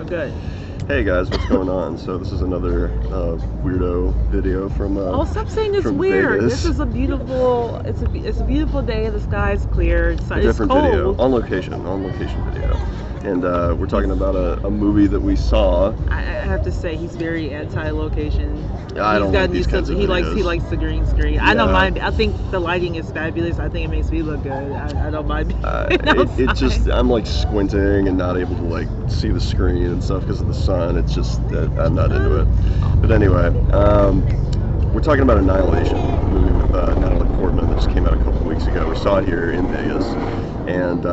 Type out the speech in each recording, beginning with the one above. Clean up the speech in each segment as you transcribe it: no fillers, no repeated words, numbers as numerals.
Oh, good. Hey guys, what's going on? So this is another weirdo video from Oh, stop saying it's from weird. Vegas. This is a beautiful. It's a beautiful day. The sky is clear. It's different cold. video on location video, and we're talking about a movie that we saw. I have to say he's very anti-location. I don't like these kinds of he videos. likes the green screen. Yeah. I don't mind. I think the lighting is fabulous. I think it makes me look good. I don't mind. It just I'm like squinting and not able to like see the screen and stuff because of the sun. It's just I'm not into it. But anyway, we're talking about Annihilation, a movie with Natalie Portman that just came out a couple weeks ago. We saw it here in Vegas, and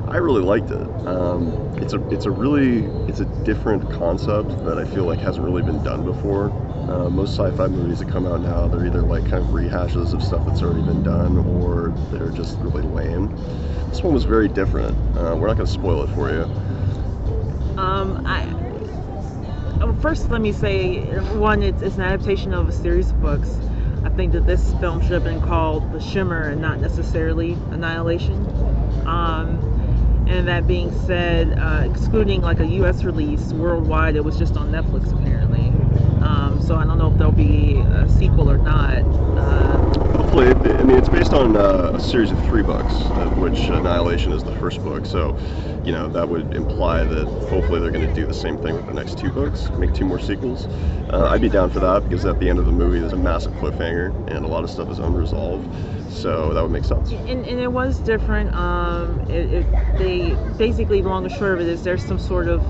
I really liked it. It's a different concept that I feel like hasn't really been done before. Most sci-fi movies that come out now, they're either like kind of rehashes of stuff that's already been done, or they're just really lame. This one was very different. We're not going to spoil it for you. First, let me say, one, it's an adaptation of a series of books. I think that this film should have been called The Shimmer and not necessarily Annihilation. And that being said, excluding like a U.S. release, worldwide it was just on Netflix apparently. So I don't know if there'll be a sequel or not. Hopefully, I mean, it's based on a series of 3 books, of which Annihilation is the first book. So, you know, that would imply that hopefully they're going to do the same thing with the next 2 books, make 2 more sequels. I'd be down for that because at the end of the movie there's a massive cliffhanger and a lot of stuff is unresolved. So that would make sense. And it was different. They basically, long and short of it is there's some sort of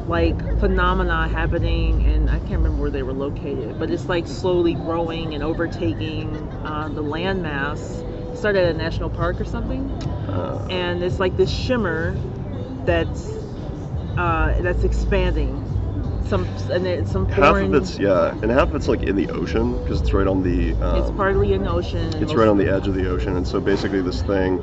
like phenomena happening, and I can't remember where they were located, but it's like slowly growing and overtaking the landmass. It started at a national park or something, and it's like this shimmer that's expanding. Some foreign. Half of it's and half of it's like in the ocean because it's right on the. It's partly in the ocean. It's right on the edge of the ocean, and so basically this thing,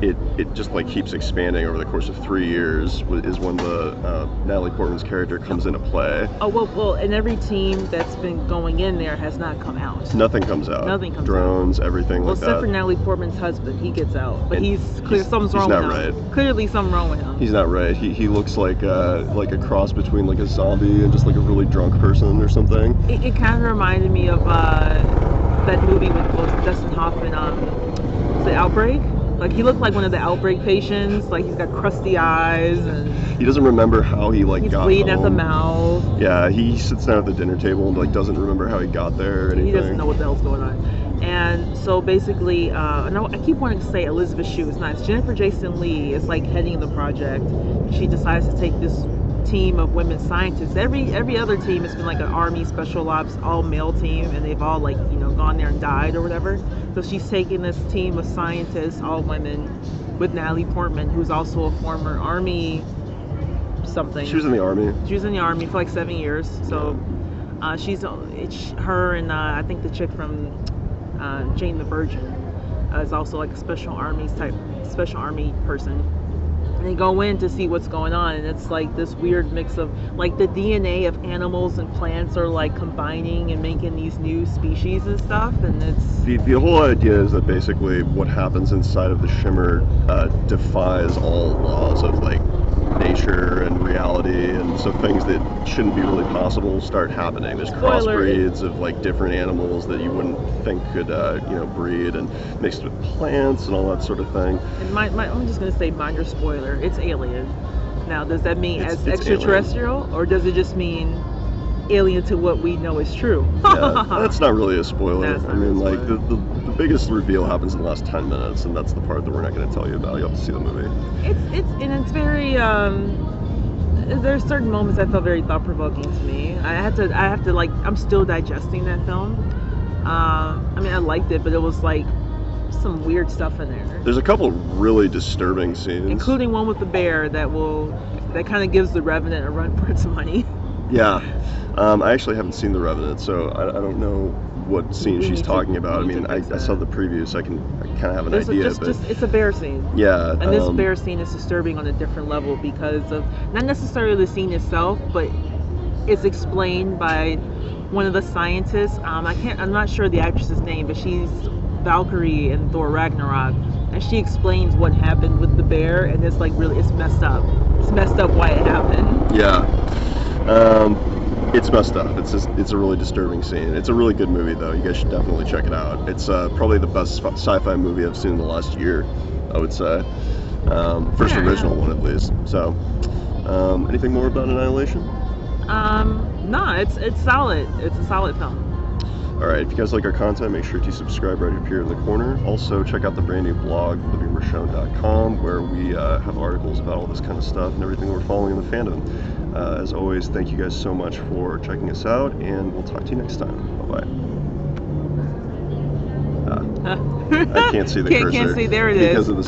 it just like keeps expanding over the course of 3 years. Is when the Natalie Portman's character comes into play. Oh well, and every team that's been going in there has not come out. Nothing comes out. Nothing comes Drones, out. everything like that. Well, except for Natalie Portman's husband, he gets out, but something's He's wrong not with him. right. Clearly, something wrong with him. He's not right. He looks like a cross between like a zombie and just like a really drunk person or something. It kind of reminded me of that movie with Dustin Hoffman. The Outbreak. Like he looked like one of the Outbreak patients. Like he's got crusty eyes and he doesn't remember how he like got bleeding home. at the mouth. Yeah, he sits down at the dinner table and like doesn't remember how he got there or anything. He doesn't know what the hell's going on. And so basically, I keep wanting to say Elizabeth Shue. It's not. It's Jennifer Jason Leigh is like heading the project. She decides to take this team of women scientists. Every other team has been like an Army Special Ops all male team, and they've all like gone there and died or whatever. So she's taking this team of scientists, all women, with Natalie Portman, who's also a former Army something. She was in the Army. She was in the Army for like 7 years. So it's her and I think the chick from Jane the Virgin is also like a special army person. And they go in to see what's going on, and it's like this weird mix of like the DNA of animals and plants are like combining and making these new species and stuff, and it's the whole idea is that basically what happens inside of the shimmer defies all laws of like nature and reality, and so things that shouldn't be really possible start happening. There's crossbreeds of like different animals that you wouldn't think could breed, and mixed with plants and all that sort of thing. And I'm just gonna say minor spoiler, it's alien. Now does that mean it's extraterrestrial alien, or does it just mean alien to what we know is true? Yeah, that's not really a spoiler. I mean, like the biggest reveal happens in the last 10 minutes, and that's the part that we're not going to tell you about. You'll have to see the movie. It's very there's certain moments that felt very thought-provoking to me. I have to like, I'm still digesting that film. I mean, I liked it, but it was like some weird stuff in there. There's a couple really disturbing scenes, including one with the bear that kind of gives The Revenant a run for its money. Yeah. I actually haven't seen The Revenant, so I don't know what scene she's talking about. I mean, I saw the preview, so I kind of have an idea. It's a bear scene. Yeah. And this bear scene is disturbing on a different level because of not necessarily the scene itself, but it's explained by one of the scientists. I'm not sure the actress's name, but she's Valkyrie in Thor Ragnarok, and she explains what happened with the bear, and it's like really, it's messed up. it's messed up why it happened. Yeah. It's messed up. It's a really disturbing scene. It's a really good movie though. You guys should definitely check it out. It's probably the best sci-fi movie I've seen in the last year, I would say. First original one at least. So, anything more about Annihilation? No, it's solid. It's a solid film. Alright, if you guys like our content, make sure to subscribe right up here in the corner. Also, check out the brand new blog, livingwereshown.com, where we have articles about all this kind of stuff and everything we're following in the fandom. As always, thank you guys so much for checking us out, and we'll talk to you next time. Bye-bye. I can't see the cursor. Can't see, there it is. Because of the